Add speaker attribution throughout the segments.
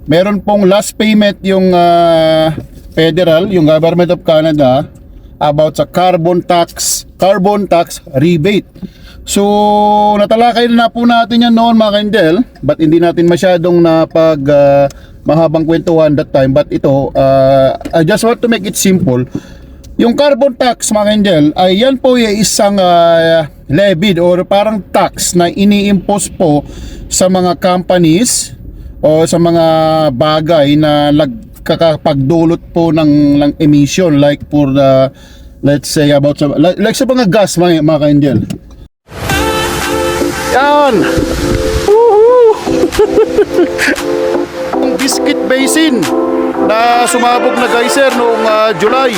Speaker 1: Meron pong last payment yung federal, yung Government of Canada about sa carbon tax rebate. So natalakay na po natin yan noon mga ka-Angel, but hindi natin masyadong mahabang kwentuhan that time. But ito, I just want to make it simple. Yung carbon tax mga ka-Angel ay yan po ay isang levied or parang tax na ini-impose po sa mga companies o sa mga bagay na nagkakapagdulot po ng emission, like for the, let's say about sa, like sa mga gas mga ka-Angel. Yan! Woohoo! Ang Biscuit Basin na sumabog na geyser noong July.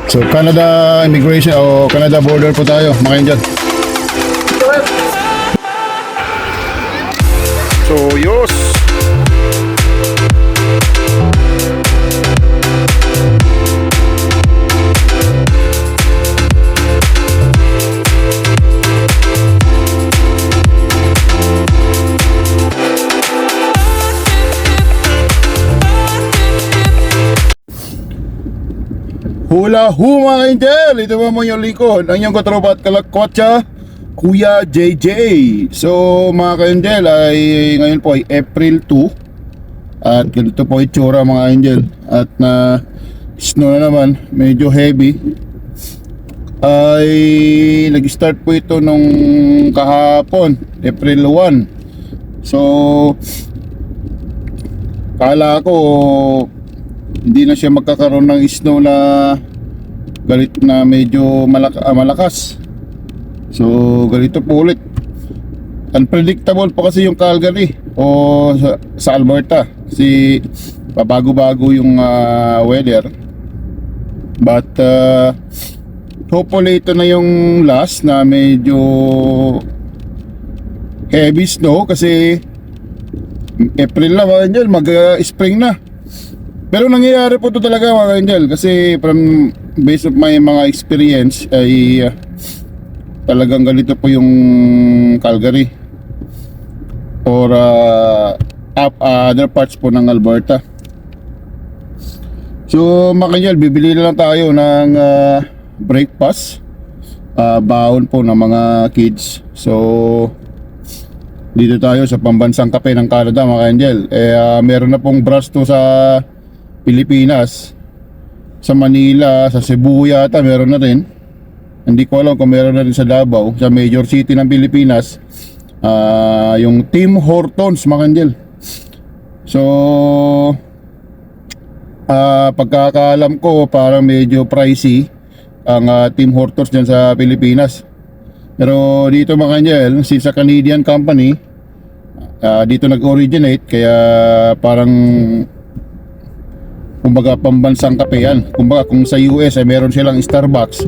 Speaker 1: So Canada immigration o Canada border po tayo mga ka-Angel. So yos. Hula hu mga ka-Angel, ito ba mo yung likod ang inyong katropa at kalakwatsa, Kuya JJ. So mga ka-Angel, ay ngayon po ay April 2 at ganito po itsura mga ka-Angel. At na snow na naman, medyo heavy. Ay nag-start po ito nung kahapon, April 1. So kala ko hindi na siya magkakaroon ng snow na galit na medyo malakas. So ganito po ulit. Unpredictable po kasi yung Calgary o sa Alberta kasi pabago-bago yung weather. But hopefully ito na yung last na medyo heavy snow kasi April na mga Angel, mag-spring na. Pero nangyayari po ito talaga mga Angel kasi from based of my mga experience ay talagang ganito po yung Calgary or other parts po ng Alberta. So mga Angel, bibili na lang tayo ng breakfast, baon po ng mga kids. So dito tayo sa pambansang kape ng Canada mga Angel. Meron na pong branch to sa Pilipinas, sa Manila, sa Cebu yata meron na rin. Hindi ko alam kung meron na rin sa Davao, sa major city ng Pilipinas. Yung Tim Hortons mga Angel. So pagkakaalam ko parang medyo pricey ang Tim Hortons dyan sa Pilipinas. Pero dito mga Angel, since a Canadian company, dito nag-originate, kaya parang kumbaga pambansang kape yan. Kumbaga kung sa US ay meron silang Starbucks,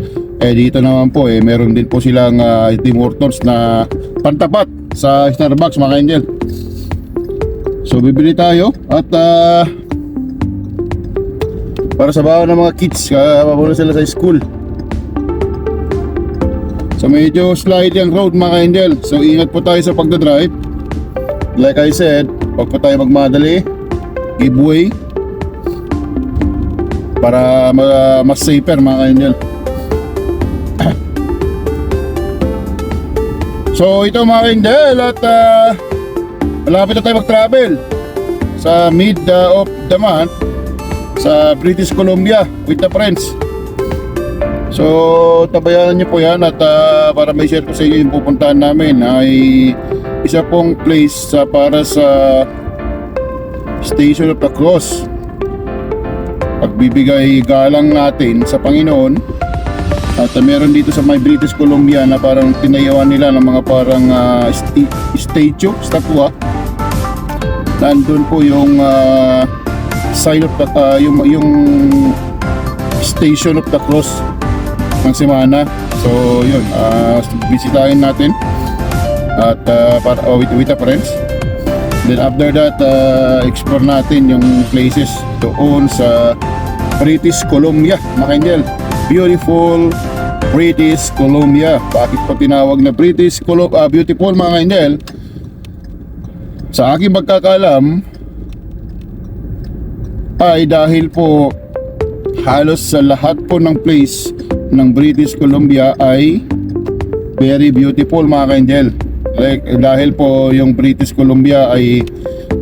Speaker 1: dito naman po meron din po silang Tim Hortons na pantapat sa Starbucks mga Angel. So bibili tayo at para sa baon ng mga kids, papunta sila sa school. So medyo slide yung road mga Angel, so ingat po tayo sa pagdadrive. Like I said, huwag po tayo magmadali, give way para mas safer mga Angel. So ito mga Angel, at malapit na tayo mag-travel sa mid of the month sa British Columbia with the friends. So tabayanan nyo po yan at para may share ko sa inyo yung pupuntahan namin ay isa pong place para sa Station of the Cross. Pagbibigay galang natin sa Panginoon. At meron dito sa may British Columbia na parang tinayuan nila ng mga parang statue, statua. Nandun po yung sign of the, yung Station of the Cross ng Semana. So yun, bisitahin natin at para with the friends. Then after that, explore natin yung places doon sa British Columbia mga Angel. Beautiful British Columbia. Bakit po tinawag na British Columbia beautiful mga Angel? Sa aking pagkakaalam ay dahil po halos sa lahat po ng place ng British Columbia ay very beautiful mga ka-angel. Dahil po yung British Columbia ay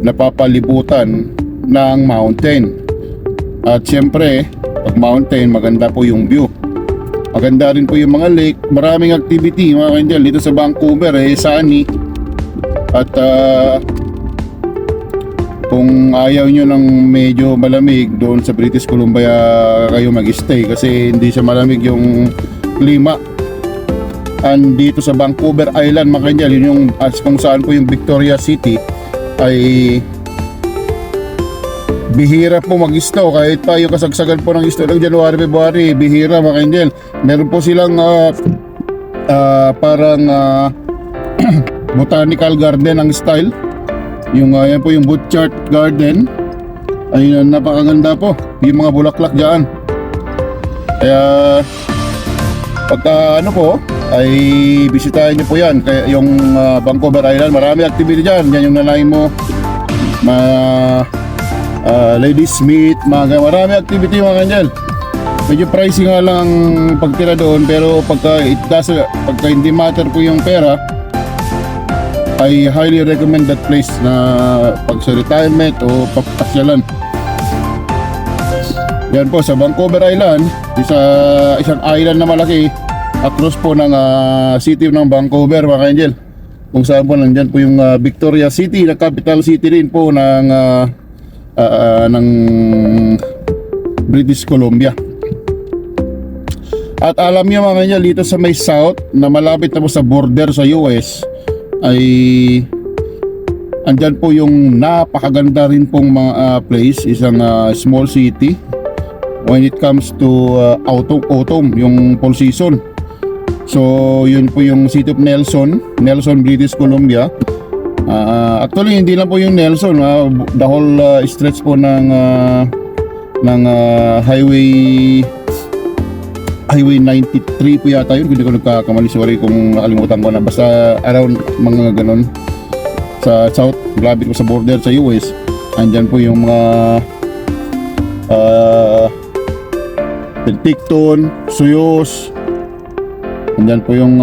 Speaker 1: napapalibutan ng mountain. At syempre, pag mountain, maganda po yung view. Maganda rin po yung mga lake. Maraming activity mga ka-angel. Dito sa Vancouver sunny. At kung ayaw nyo ng medyo malamig, doon sa British Columbia kayo mag-stay kasi hindi siya malamig yung klima. And dito sa Vancouver Island mga ka-angel, yun yung kung saan po yung Victoria City, ay bihira po mag-snow. Kahit pa yung kasagsagan po ng snow ng January, February, bihira mga ka-angel. Meron po silang parang botanical garden ang style. Yung yan po yung Butchart Garden. Ay napakaganda po. Yung mga bulaklak dyan. Kaya pagka ano po ay bisitahin nyo po yan. Kaya yung Vancouver Island, marami activity dyan. Yan yung nalain mo ladies meet, marami activity mga kanjel. Medyo pricey nga lang pagtira doon, pero pagka hindi matter po yung pera, I highly recommend that place na pag sa retirement o papasyalan. Yan po sa Vancouver Island, isang island na malaki across po ng city ng Vancouver mga ka-angel. Kung saan po nandyan po yung Victoria City, na capital city rin po ng British Columbia. At alam niyo mga ka-angel, dito sa may south na malapit na po sa border sa US ay andyan po yung napakaganda rin pong mga place, isang small city when it comes to autumn, yung fall season. So yun po yung city of Nelson, British Columbia. Actually hindi lang po yung Nelson, the whole stretch po ng Highway 93 po yata yun, hindi ko nagkakamali, sorry kung nakalimutan ko na, basta around mga ganon sa south, malapit po sa border sa US. Andyan po yung mga Penticton, Suyos, andyan po yung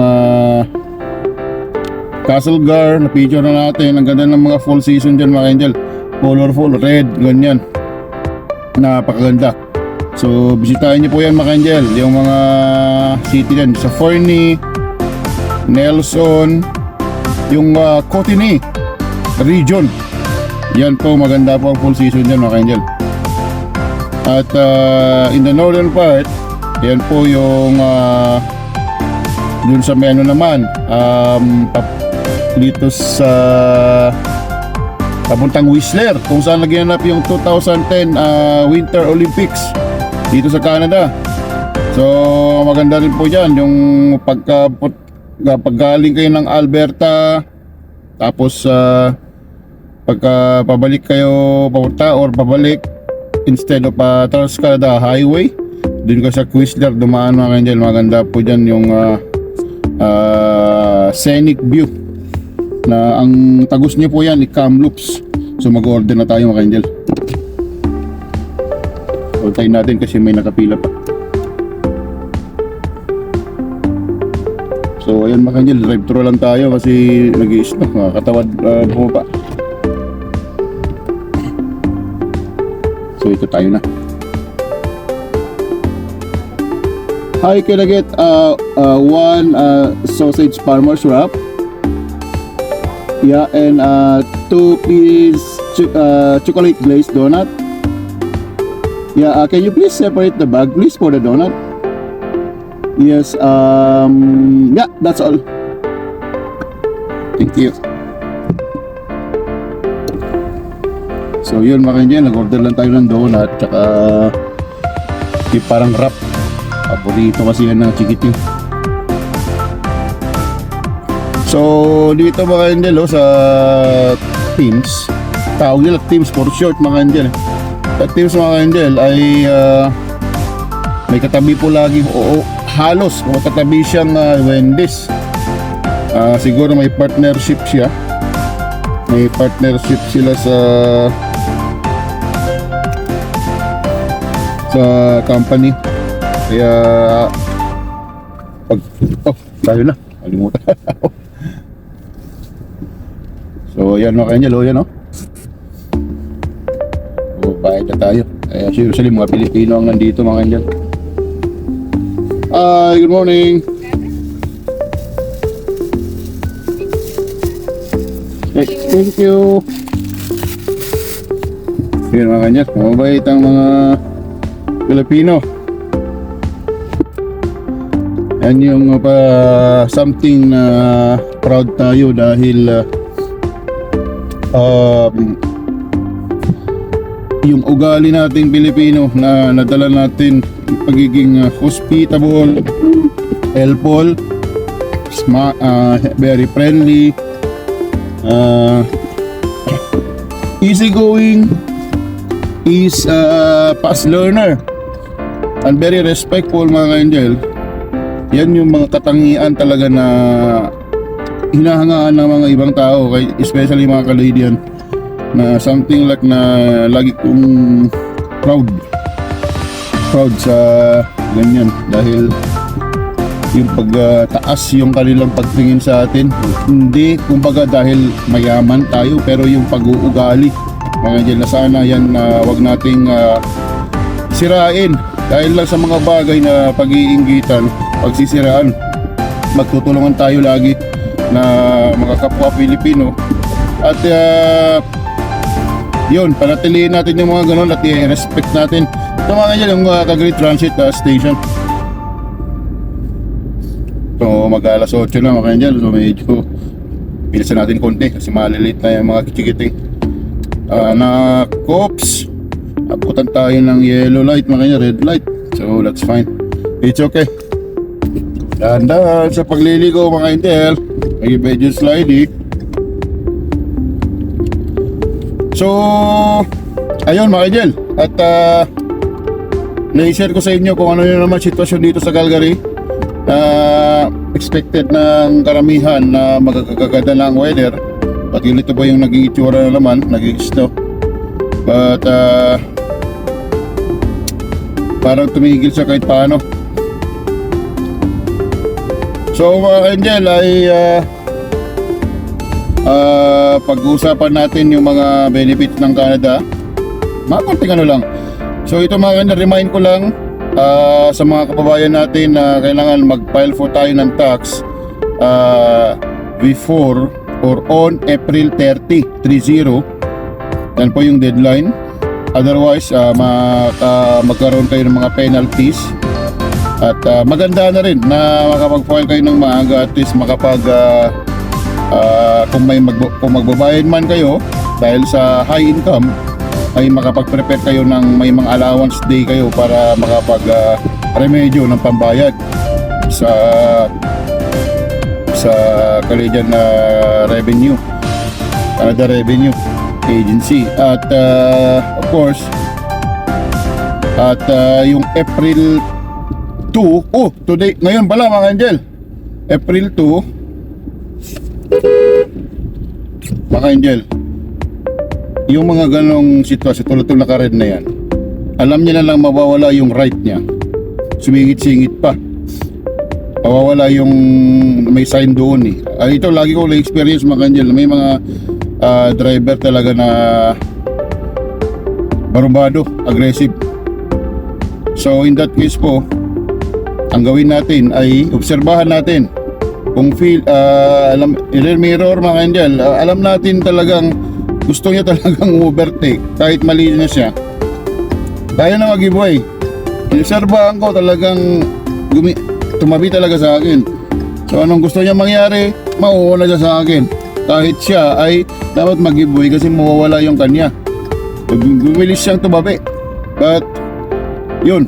Speaker 1: Castlegar, na picture na natin. Ang ganda ng mga fall season dyan mga angel, colorful, red, ganyan, napakaganda. So bisitahin niyo po yan mga angel, yung mga city dyan sa Fernie, Nelson, yung Cotigny region. Yan po, maganda po ang full season dyan mga angel. At in the northern part, yan po yung dun sa may ano naman, dito sa papuntang Whistler, kung saan naginanap yung 2010 Winter Olympics dito sa Canada. So maganda rin po dyan yung paggaling kayo ng Alberta, tapos pagka pabalik kayo papunta or pabalik, instead of Trans-Canada Highway, dun ka sa Whistler dumaan mga angel. Maganda po dyan yung scenic view na ang tagos niyo po yan, Kamloops. So mag-order na tayo mga angel. Tayo natin kasi may nakapila pa. So ayan mga kanjel, drive thru lang tayo kasi nag-i-stop, katawad bumaba. So ito tayo na. Hi, can I get one sausage farmer's wrap? Yeah, and 2 piece chocolate glazed donut. Yeah, can you please separate the bag please for the donut? Yes, yeah, that's all. Thank you. So yun mga kanyan, nag-order lang tayo ng donut tsaka yung parang wrap. Paborito kasi yan ng chikiting. So dito mga kanyan sa Teams, tawag nila Teams for short mga kanyan. Sa Teams mga kanyan ay may katabi po lagi, halos katabi siyang Wendy's. Siguro may partnership siya, may may partnership sila sa company. Kaya tayo na, kalimutan. So yan mga Angel, yan so bayad na tayo. Kaya seriously mga Pilipino ang nandito mga Angel. Hi, good morning. Thank you. Yan mga Angel, mabait ang mga Pilipino. Yan yung something na proud tayo dahil yung ugali nating Pilipino na nadala natin pagiging hospitable, helpful, very friendly, easygoing, is fast learner, and very respectful mga Angel. Yan yung mga katangian talaga na hinahangaan ng mga ibang tao, especially mga Canadian, na something like na lagi kong proud sa ganyan dahil yung pagtaas yung kanilang pagtingin sa atin, hindi kumbaga dahil mayaman tayo, pero yung pag-uugali mga Angel, na sana yan wag nating sirain dahil lang sa mga bagay na pag-iinggitan, pagsisiraan. Magtutulungan tayo lagi na mga kapwa Pilipino at yun, panatilihin natin yung mga ganun at i-respect natin. Ito mga Angel, yung Calgary Transit Station. So mag-alas 8 na mga Angel, so medyo bilisan natin konti kasi malilit na yung mga kichikiting na cops. Abutan tayo ng yellow light mga Angel, red light, so that's fine, it's okay. Dahan-dahan sa pagliligo mga Angel, may medyo slidey. So ayun mga Angel, at na-share ko sa inyo kung ano yun naman sitwasyon dito sa Calgary. Expected ng karamihan na magkakaganda na ang weather, at ganito ba yung naging itsura na naman, naging snow. But parang tumigil siya kahit paano. So mga Angel ay pag-uusapan natin yung mga benefits ng Canada. Mga konting ano lang. So ito mga Angel, remind ko lang sa mga kababayan natin na kailangan mag-file for tayo ng tax before or on April 30. Yan po yung deadline. Otherwise magkaroon kayo ng mga penalties. At maganda na rin na makapag-file kayo ng maaga, at least makapag kung magbabayad man kayo dahil sa high income, ay makapag-prepare kayo ng may mga allowance day kayo para makapag-remedyo ng pambayad sa Canadian Revenue, Canada Revenue Agency. At of course, at yung April 2, today, ngayon pala mga Angel, April 2 mga Angel, yung mga ganong sitwasyon tulad ng naka-red na yan, alam niya na lang mawawala yung right niya, sumingit-singit pa, mawawala yung may sign doon ito lagi ko na-experience mga Angel, may mga driver talaga na barumbado, aggressive. So in that case po, ang gawin natin ay obserbahan natin kung mirror mga Angel, alam natin talagang gusto niya talagang overtake kahit mali na siya, tayo na mag-giveaway. Inobserbahan ko talagang tumabi talaga sa akin. So anong gusto niya mangyari, mauuna siya sa akin kahit siya ay dapat mag-giveaway kasi mawawala yung kanya. Bumilis siyang tumabi. But yun,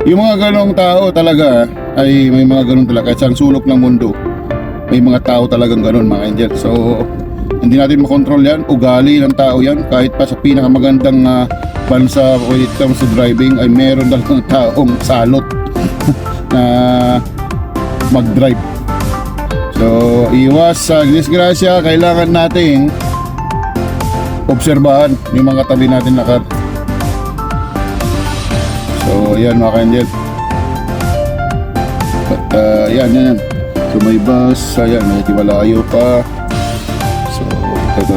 Speaker 1: yung mga ganong tao talaga ay may mga ganon talaga. Sa sulok ng mundo may mga tao talagang ganon mga Angel. So hindi natin makontrol yan, ugali ng tao yan. Kahit pa sa pinakamagandang bansa when it comes to driving, ay meron talagang taong salot na mag-drive. So iwas sa disgrasya, kailangan nating obserbahan yung mga tabi natin na car. So yan mga ka-angel. At yan. So may bus, ayan, may Tiwalayo pa. So ito.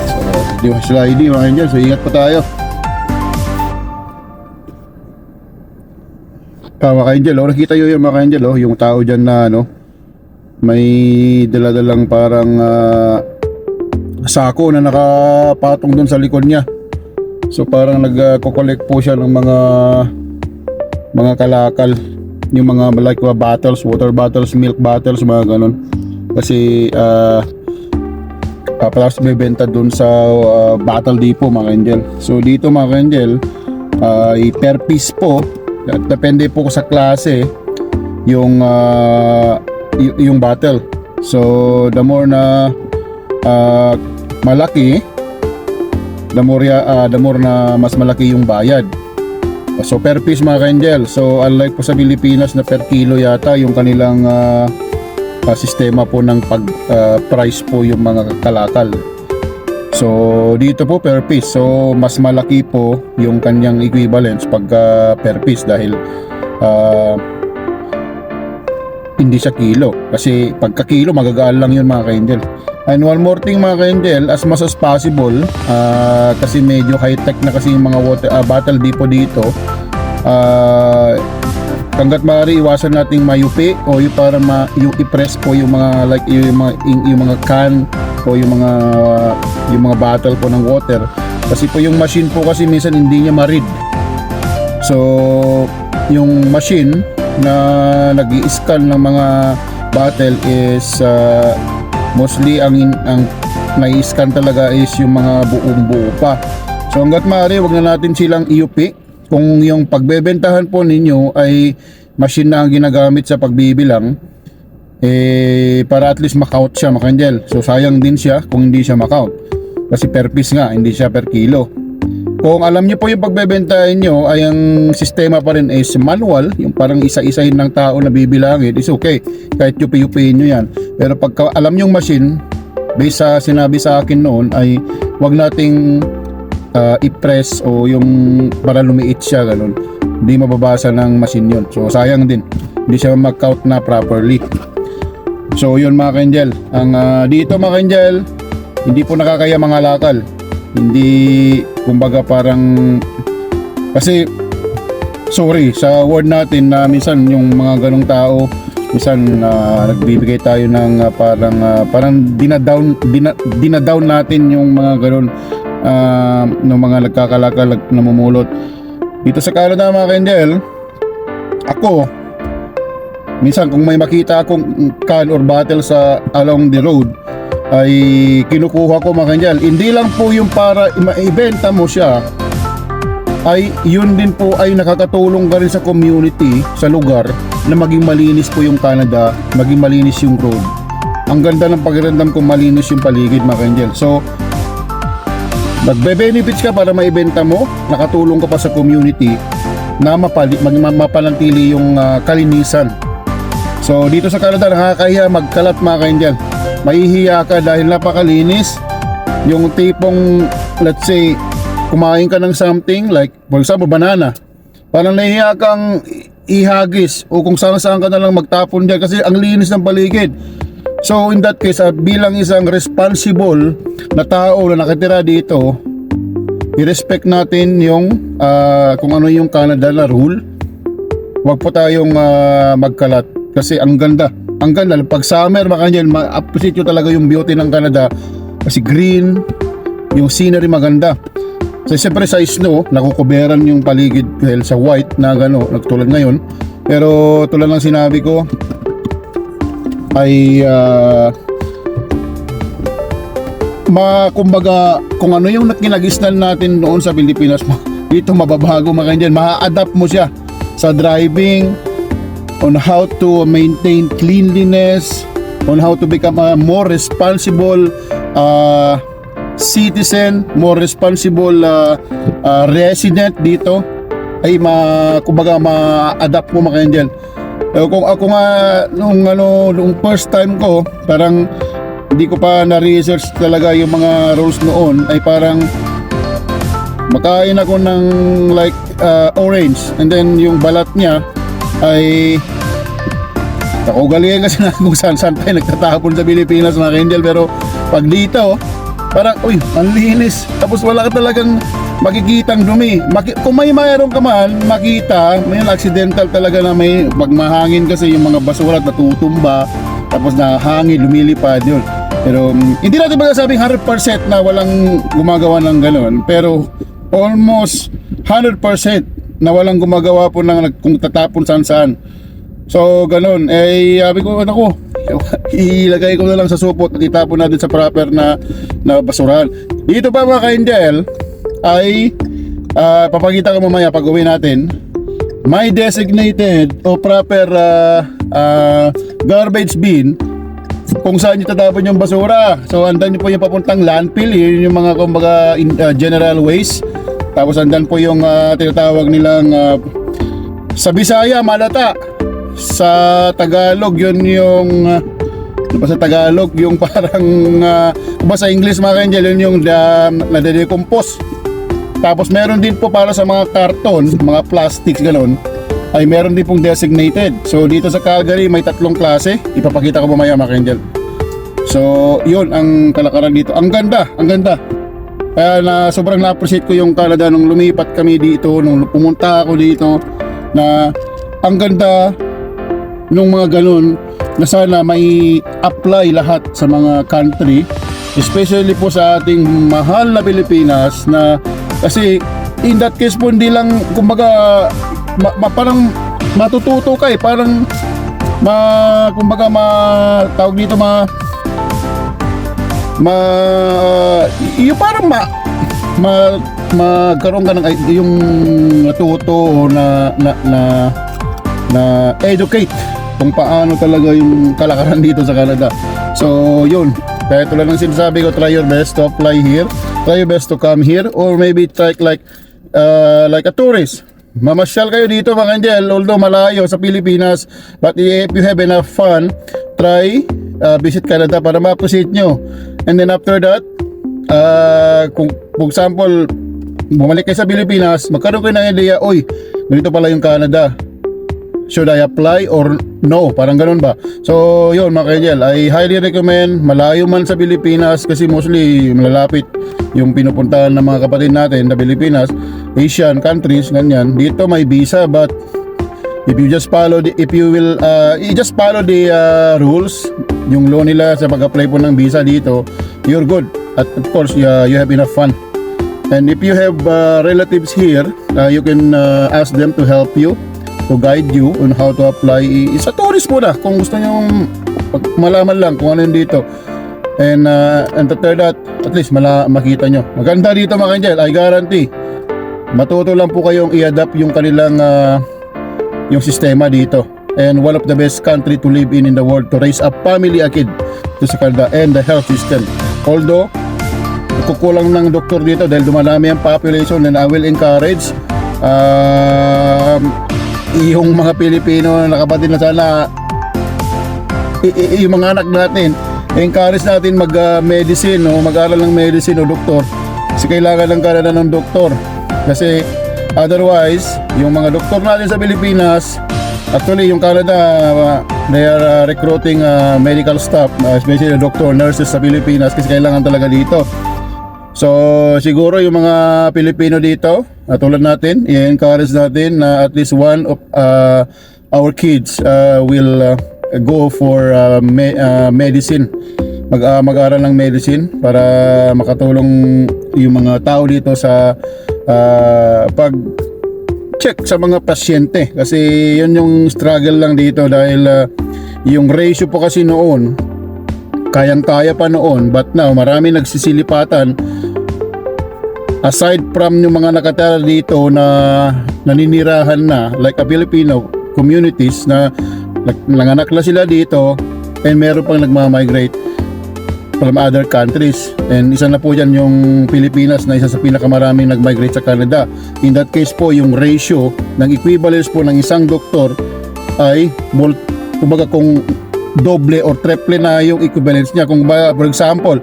Speaker 1: So di sliding mga ka-angel, so ingat pa tayo. Mga ka-angel, nakita nyo yung mga ka-angel, yung tao dyan na may daladalang parang sako na nakapatong dun sa likod niya. So parang nagko-collect po siya ng mga kalakal, yung mga like bottles, water bottles, milk bottles, mga ganon. Kasi tapos bebenta dun sa Bottle Depot mga ka-angel. So dito mga ka-angel, per piece po. Depende po sa klase yung bottle. So the more na malaki, the more na mas malaki yung bayad. So per piece mga ka-angel. So unlike po sa Pilipinas na per kilo yata yung kanilang sistema po ng price po yung mga kalakal. So dito po per piece, so mas malaki po yung kanyang equivalence pagka per piece dahil hindi siya kilo, kasi pagka kilo magagaan lang yun mga ka-angel. And one more thing mga ka-angel, as much as possible, kasi medyo high tech na kasi yung mga Bottle Depot dito, hanggat maaari iwasan nating mayupi o yung para i-press po yung mga like yung mga can o yung mga bottle po ng water, kasi po yung machine po kasi minsan hindi niya ma-read. So yung machine na nag-i-scan ng mga bottle is mostly ang nai-scan talaga is yung mga buong buo pa. So hanggat maaari wag na natin silang iupi. Kung yung pagbebentahan po ninyo ay machine na ang ginagamit sa pagbibilang, para at least makount siya mga ka-angel. So sayang din siya kung hindi siya makount, kasi per piece nga, hindi siya per kilo. Kung alam niyo po yung pagbebentahin nyo ay ang sistema pa rin is manual, yung parang isa-isahin ng tao na bibilangin, is okay, kahit yupi-yupiin nyo yan. Pero pagka alam yung machine, based sa sinabi sa akin noon, ay wag nating i-press o yung para lumiit siya ganun, hindi mababasa ng machine yun. So sayang din, hindi siya mag-count na properly. So yun mga ka-angel, ang dito mga ka-angel, hindi po nakakaya mga lakal. Hindi, kumbaga parang, kasi sorry sa word natin na minsan yung mga ganong tao, minsan nagbibigay tayo ng parang dinadown natin yung mga ganon ng mga nagkakalakal, namumulot. Dito sa Canada mga ka-angel, ako minsan kung may makita akong can or bottle sa along the road, ay kinukuha ko mga ka-angel. Hindi lang po yung para maibenta mo siya, ay yun din po ay nakakatulong ka rin sa community, sa lugar, na maging malinis po yung Canada, maging malinis yung road. Ang ganda ng pakiramdam kung malinis yung paligid mga ka-angel. So magbe-benefits ka para maibenta mo, nakatulong ka pa sa community na mapanatili yung kalinisan. So dito sa Canada nakakahiya magkalat mga ka-angel. Mahihiya ka dahil napakalinis. Yung tipong let's say kumain ka ng something like for example banana, parang nahihiya kang ihagis o kung saan ka na lang magtapon dyan kasi ang linis ng paligid. So in that case, bilang isang responsible na tao na nakatira dito, i-respect natin yung kung ano yung Canada na rule. Huwag po tayong magkalat kasi ang ganda. Ang ganda pag summer mga ka-angel, ma-appreciate nyo talaga yung beauty ng Canada kasi green, yung scenery maganda. So siyempre sa snow, nakukuberan yung paligid dahil sa white na gano, nagtulad ngayon. Pero tulad ng sinabi ko, ay kumbaga kung ano yung kinagisnan natin noon sa Pilipinas, dito mababago mga ka-angel. Ma-adapt mo siya sa driving, on how to maintain cleanliness, on how to become a more responsible citizen, more responsible resident dito. Ay kumbaga ma-adapt mo mga ka-angel. Kung ako nga nung first time ko, parang hindi ko pa na-research talaga yung mga rules noon, ay parang makain ako ng like orange, and then yung balat niya ay nakugalingan kasi na kung saan tayo nagtatapon sa Pilipinas mga ka-angel. Pero pag dito parang uy, ang linis, tapos wala ka talagang makikitang dumi. Kung may mayroon ka man makita, may accidental talaga na may pag mahangin kasi yung mga basura natutumba, tapos na hangin lumilipad yun. Pero hindi natin masasabing 100% na walang gumagawa ng gano'n, pero almost 100% na walang gumagawa po ng kung tatapon saan. So gano'n, sabi ko, ako ilagay ko na lang sa supot at itapon natin sa proper na basurahan. Dito pa mga ka-angel ay papakita ko mamaya pag uwi natin, may designated o proper garbage bin kung saan nyo tatapon yung basura. So andan nyo po yung papuntang landfill, yun yung mga kumbaga general waste. Tapos andan po yung tinatawag nilang sa Bisaya malata, sa Tagalog yun yung sa Tagalog yung parang sa English mga ka-angel yun yung nade-decompose. Tapos meron din po para sa mga karton, mga plastics ganon, ay meron din pong designated. So dito sa Calgary may 3 klase, ipapakita ko mamaya mga ka-angel. So yun ang kalakaran dito. Ang ganda, ang ganda. Kaya sobrang na-appreciate ko yung Canada nung lumipat kami dito, nung pumunta ako dito, na ang ganda nung mga ganun, na sana may apply lahat sa mga country, especially po sa ating mahal na Pilipinas, na kasi in that case po hindi lang kumbaga parang matututo ka parang kumbaga tawag dito yung parang magkaroon ka ng yung natuto na educate kung paano talaga yung kalakaran dito sa Canada. So yun, kaya tulad ng sinasabi ko, try your best to apply here, try your best to come here, or maybe try like a tourist. Mamasyal kayo dito mga angel, although malayo sa Pilipinas, but if you have enough fun, try visit Canada para ma-appreciate nyo. And then after that, kung for example bumalik kayo sa Pilipinas, magkaroon kayo ng idea, oy, ganito pala yung Canada, should I apply or no? Parang ganun ba? So yun mga ka-angel, I highly recommend, malayo man sa Pilipinas, kasi mostly malalapit yung pinupuntahan ng mga kapatid natin na Pilipinas, Asian countries, ganyan. Dito may visa, but if you just follow the rules, yung law nila sa pag-apply po ng visa dito, you're good. At of course, you have enough fun. And if you have relatives here, you can ask them to help you, to guide you on how to apply. Sa tourist muna kung gusto nyo malaman lang kung ano yun dito. And after that, at least makita nyo. Maganda dito mga ka-angel, I guarantee matuto lang po kayong i-adapt yung kanilang yung sistema dito. And one of the best country to live in the world to raise a family, a kid to sa Canada, and the health system. Although kukulang ng doktor dito dahil dumadami ang population, and I will encourage yung mga Pilipino na kapatid na sana yung mga anak natin, encourage natin mag-medicine o mag-aral ng medicine o doktor, kasi kailangan lang Canada ng doktor. Kasi otherwise yung mga doktor natin sa Pilipinas, actually yung Canada, they are recruiting medical staff, especially doctor, nurses sa Pilipinas, kasi kailangan talaga dito. So siguro yung mga Pilipino dito, tulad natin, i-encourage natin na at least one of our kids will go for medicine, mag-aaral ng medicine para makatulong yung mga tao dito sa pag check sa mga pasyente, kasi yun yung struggle lang dito, dahil yung ratio po kasi noon kayang-kaya pa noon, but now marami nagsisilipatan. Aside from yung mga nakatira dito na naninirahan na like a Filipino communities na nanganak na sila dito, and meron pang nagmamigrate from other countries, and isa na po dyan yung Pilipinas na isa sa pinakamaraming nagmigrate sa Canada. In that case po, yung ratio ng equivalence po ng isang doktor ay kumbaga kung doble or triple na yung equivalence niya. Kung ba, for example,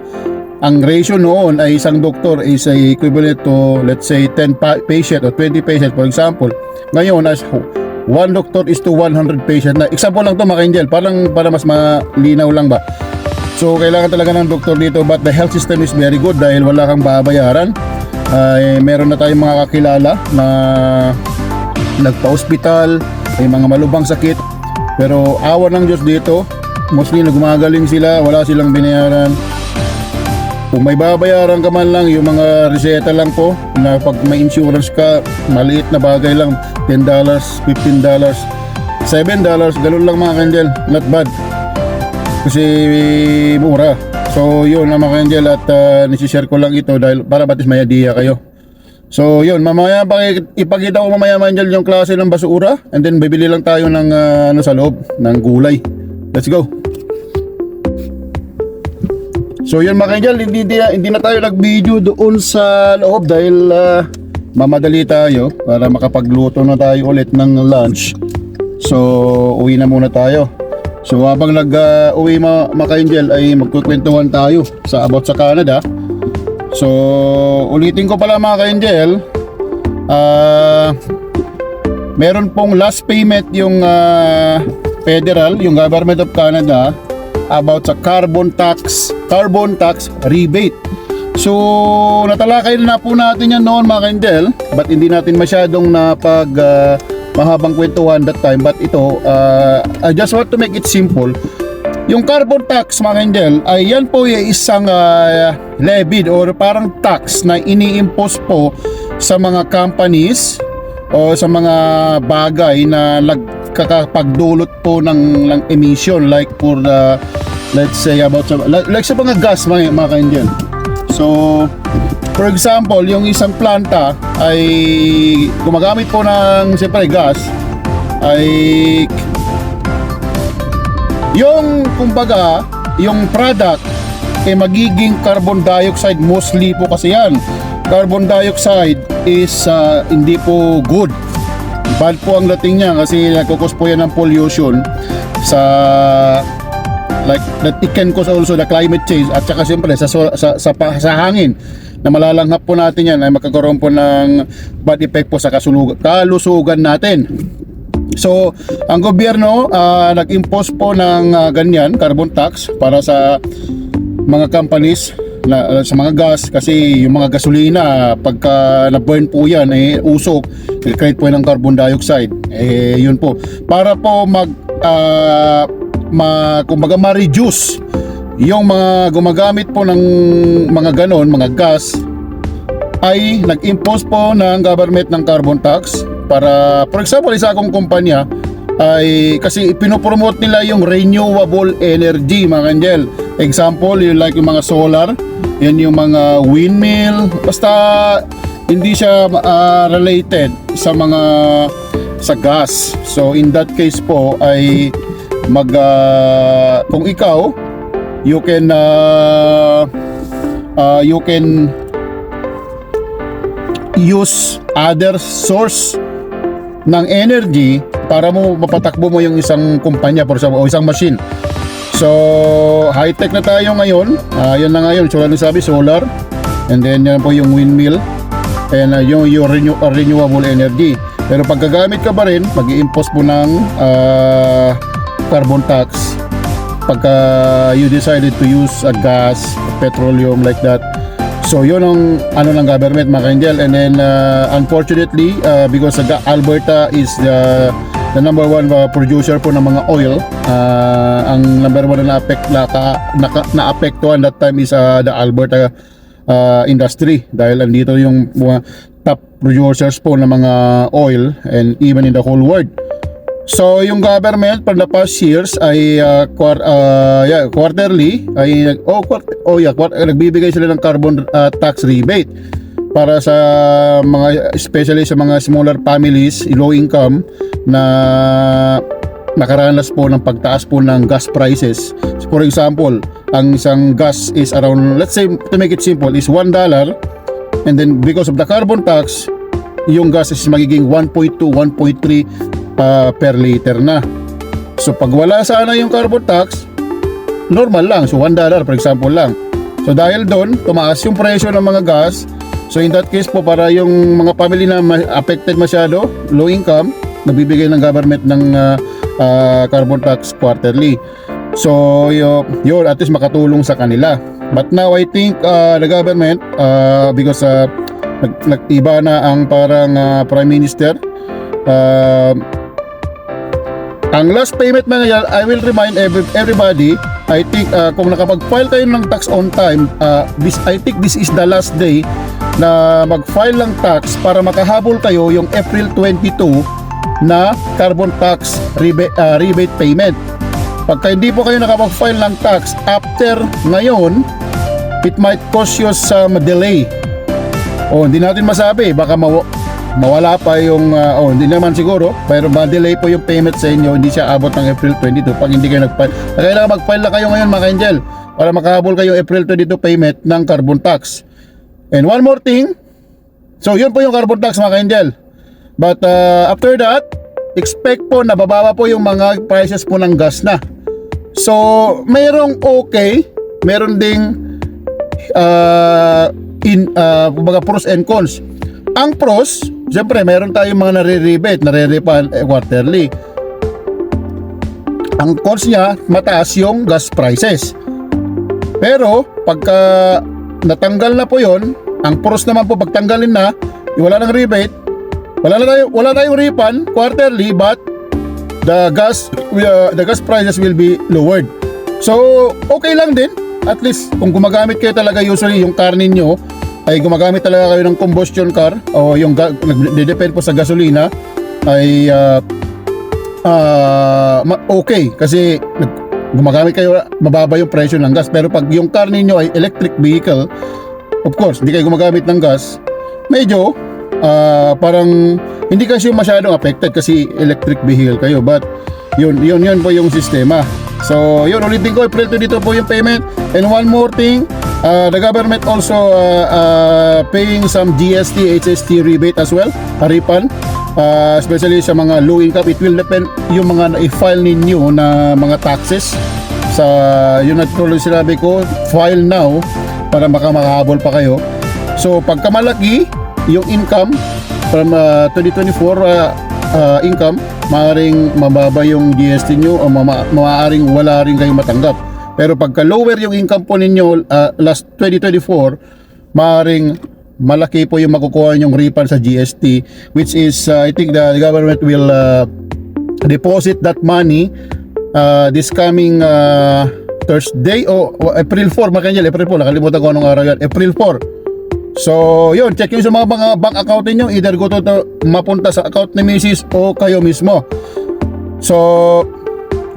Speaker 1: ang ratio noon ay isang doktor is equivalent to, let's say, 10 patient or 20 patient, for example. Ngayon, as 1 doctor is to 100 patient na. Example lang to mga angel, para mas malinaw lang ba. So, kailangan talaga ng doktor dito, but the health system is very good dahil wala kang babayaran. Meron na tayong mga kakilala na nagpa-hospital, may mga malubhang sakit. Pero awa ng Diyos dito, mostly na gumagaling sila, wala silang binayaran. Kung may babayaran ka man lang, yung mga reseta lang po, na pag may insurance ka, maliit na bagay lang, $10, $15, $7, ganun lang mga kandel, not bad. Kasi mura. So yun mga kandel, at nisishare ko lang ito dahil para batis may idea kayo. So yun, mamaya ipakita ko mamaya mga kandel yung klase ng basura, and then bibili lang tayo ng sa loob, ng gulay. Let's go. So yun mga kaibigan, hindi na tayo nag-video doon sa loob dahil mamadali tayo para makapagluto na tayo ulit ng lunch. So uwi na muna tayo. So habang nag-uwi mga kaibigan ay magkukwentuhan tayo about sa Canada. So ulitin ko pala mga kaibigan, meron pong last payment yung federal, yung Government of Canada about sa carbon tax rebate. So natalakay na po natin yan noon mga kaindel, but hindi natin masyadong mahabang kwentuhan that time. But ito, I just want to make it simple. Yung carbon tax mga kaindel ay yan po ay isang levied or parang tax na ini-impose po sa mga companies o sa mga bagay na nagkakapagdulot po ng emission, like for let's say about like sa mga gas mga kaindyan. So for example, yung isang planta ay gumagamit po ng siyempre gas, ay yung kumbaga yung product ay magiging carbon dioxide mostly po kasi yan. Carbon dioxide is hindi po good, bad po ang dating niya kasi nagkukos po yan ng pollution sa like that it can cause also the climate change, at saka siyempre sa hangin na malalanghap po natin yan ay magkakaroon po ng bad effect po sa kalusugan natin. So ang gobyerno nag-impose po ng ganyan carbon tax para sa mga companies na, sa mga gas, kasi yung mga gasolina pagka na-burn po yan usok, create po ng carbon dioxide. Yun po para po kumbaga ma-reduce yung mga gumagamit po ng mga ganon, mga gas, ay nag-impose po ng government ng carbon tax para, for example, isa akong kumpanya ay kasi pinopromote nila yung renewable energy mga kanjel. Example, yung like yung mga solar, yan yung mga windmill, basta hindi siya related sa sa gas. So in that case po ay kung ikaw you can use other source ng energy para mo mapatakbo mo yung isang kumpanya o isang machine. So high tech na tayo ngayon. Yun na ngayon, so sabi solar, and then yan po yung windmill, and yung renewable energy. Pero pagkagamit ka pa rin, mag-i-impose po ng carbon tax pagka you decided to use a gas, petroleum, like that. So yun ang ng government mga kaindial. And then unfortunately because Alberta is the number one producer po ng mga oil, ang number one na naapektuhan that time is the Alberta industry, dahil andito yung mga top producers po ng mga oil and even in the whole world. So yung government for the past years ay quarterly ay nagbibigay sila ng carbon tax rebate para sa mga, especially sa mga smaller families, low income, na nakaranas po ng pagtaas po ng gas prices. So for example, ang isang gas is around, let's say to make it simple, is $1, and then because of the carbon tax, yung gas is magiging 1.2, 1.3 per liter na. So pag wala sana yung carbon tax, normal lang. So $1 for example lang. So dahil doon, tumaas yung presyo ng mga gas. So in that case po, para yung mga family na affected masyado, low income, nabibigay ng government ng carbon tax quarterly. So yun, at least makatulong sa kanila. But now I think the government, because nag-iba na ang parang Prime Minister, ang last payment mga yan, I will remind everybody, I think kung nakapag-file kayo ng tax on time, I think this is the last day na mag-file ng tax para makahabol kayo yung April 22 na carbon tax rebate payment. Pagka hindi po kayo nakapag-file ng tax after ngayon, it might cause you some delay. O hindi natin masabi, baka mawala pa yung hindi naman siguro, pero ma-delay po yung payment sa inyo, hindi siya abot ng April 22 pag hindi kayo nag-file. Kailangan mag-file na kayo ngayon mga angel para makahabol kayo April 22 payment ng carbon tax. And one more thing, so yun po yung carbon tax mga angel. But after that, expect po na bababa po yung mga prices po ng gas na. So mayroong okay, meron ding mga pros and cons. Ang pros, siyempre meron tayong mga nare-rebate, nare-refund quarterly. Ang cons niya, mataas yung gas prices. Pero pagka natanggal na po yon, ang pros naman po pagtanggalin na, wala nang rebate, wala tayong refund quarterly, but the gas prices will be lowered. So okay lang din, at least kung gumagamit kayo talaga usually yung car ninyo ay gumagamit talaga kayo ng combustion car o yung nagde-depend po sa gasolina, ay okay kasi gumagamit kayo, mababa yung presyo ng gas. Pero pag yung car ninyo ay electric vehicle, of course hindi kayo gumagamit ng gas, medyo parang hindi kasi masyadong affected kasi electric vehicle kayo. But yun po yung sistema. So yun, ulitin ko, April 22 po yung payment. And one more thing, the government also paying some GST, HST rebate as well, a refund, especially sa mga low income. It will depend yung mga na-file ninyo na mga taxes. Sa yun at tuloy sinabi ko, file now para makahabol pa kayo. So pagka malaki yung income from 2024 income, maaaring mababa yung GST nyo o maaaring wala rin kayong matanggap. Pero pagka lower yung income po ninyo last 2024, maaaring malaki po yung makukuha yung refund sa GST, which is I think the government will deposit that money this coming Thursday o April 4, Makangel, April 4, nakalimutan ko anong araw yan, April 4. So yun, check yun sa mga bank account ninyo, either go to mapunta sa account ni Mrs. o kayo mismo. So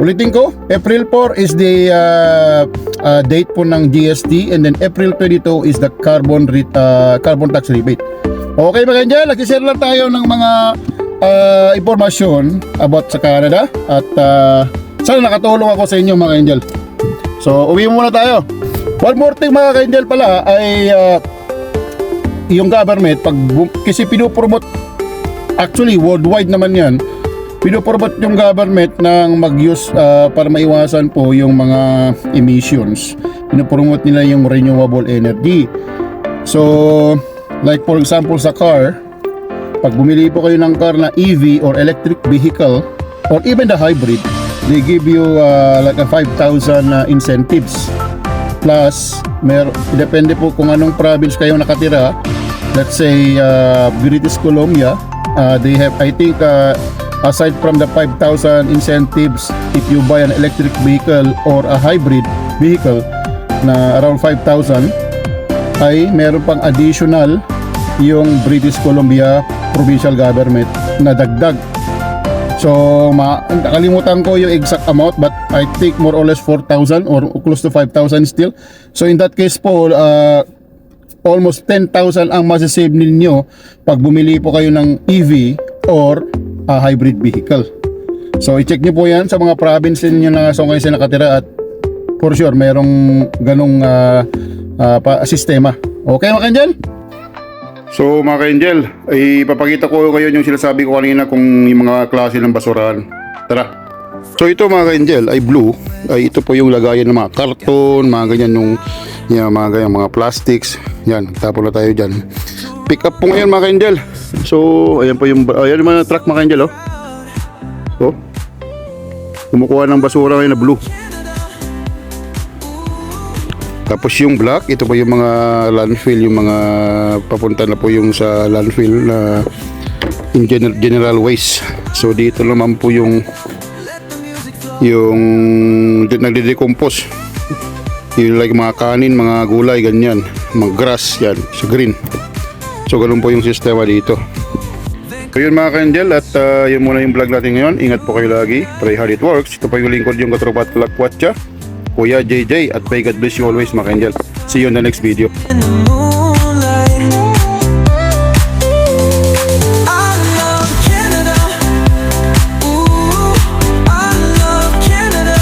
Speaker 1: ulitin ko, April 4 is the date po ng GST, and then April 22 is the carbon tax rebate. Okay mga angel, nag-share lang tayo ng mga impormasyon about sa Canada, at sana nakatulong ako sa inyo mga angel. So uwi muna tayo. One more thing mga angel pala ay yung government, kasi pinopromote, actually worldwide naman yan, pinopromote yung government ng mag-use para maiwasan po yung mga emissions. Pinopromote nila yung renewable energy. So like for example sa car, pag bumili po kayo ng car na EV or electric vehicle or even the hybrid, they give you like a 5,000 incentives. Plus depende po kung anong province kayo nakatira. Let's say British Columbia, they have, I think aside from the 5,000 incentives, if you buy an electric vehicle or a hybrid vehicle na around 5,000, ay meron pang additional yung British Columbia provincial government na dagdag. So nakalimutan ko yung exact amount, but I think more or less 4,000 or close to 5,000 still. So in that case po, almost 10,000 ang masasave ninyo pag bumili po kayo ng EV or a hybrid vehicle. So i-check nyo po yan sa mga province ninyo na saan kayo nakatira, at for sure mayroong ganong sistema. Okay mga Angel? So mga ka-Angel, ipapakita ko ngayon yung sinasabi ko kanina kung yung mga klase ng basurahan. Tara! So ito mga ka-angel ay blue, ay ito po yung lagayan ng mga karton, mga ganyan mga ganyan, mga plastics. Yan, tapon na tayo dyan. Pick up po ngayon mga ka-angel. So ayan po yung, ayan yung mga truck mga ka-angel oh. So, kumukuha ng basura ngayon na blue. Tapos yung black, ito po yung mga landfill, yung mga papunta na po yung sa landfill na in general waste. So dito naman po yung nagde-decompose. Yung like mga kanin, mga gulay, ganyan, mga grass, yan, sa green. So ganun po yung sistema dito. So yun mga ka-angel, at yun muna yung vlog natin ngayon. Ingat po kayo lagi, pray hard it works. Ito po yung lingkod yung katropat Kalakwatsa, Kuya JJ, at may God bless you always mga ka-angel. See you in the next video.
Speaker 2: In the moonlight, I love Canada. Ooh, I love Canada.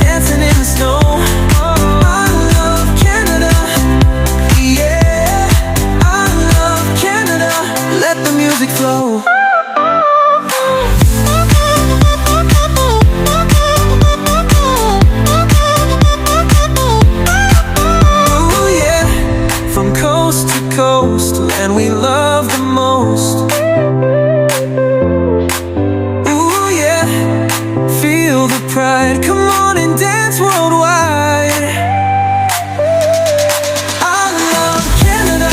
Speaker 2: Dancing in the snow. I love Canada. Yeah, I love Canada. Let the music flow. Ooh, yeah. From coast to coast, and we love the most. Ooh, yeah. Feel the pride. Come on and dance worldwide. I love Canada.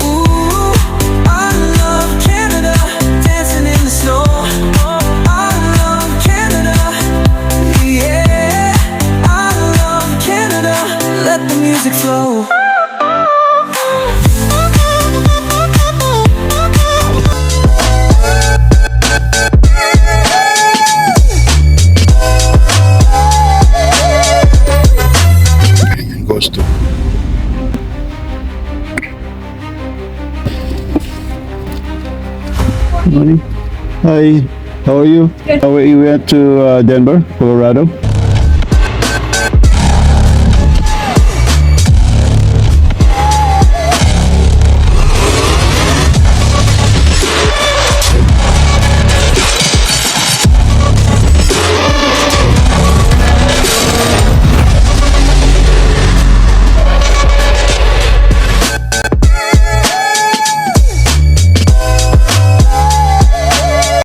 Speaker 2: Ooh, I love Canada. Dancing in the snow. I love Canada. Yeah, I love Canada. Let the music flow.
Speaker 1: Goes to. Morning. Hi, how are you? How are you at to Denver, Colorado?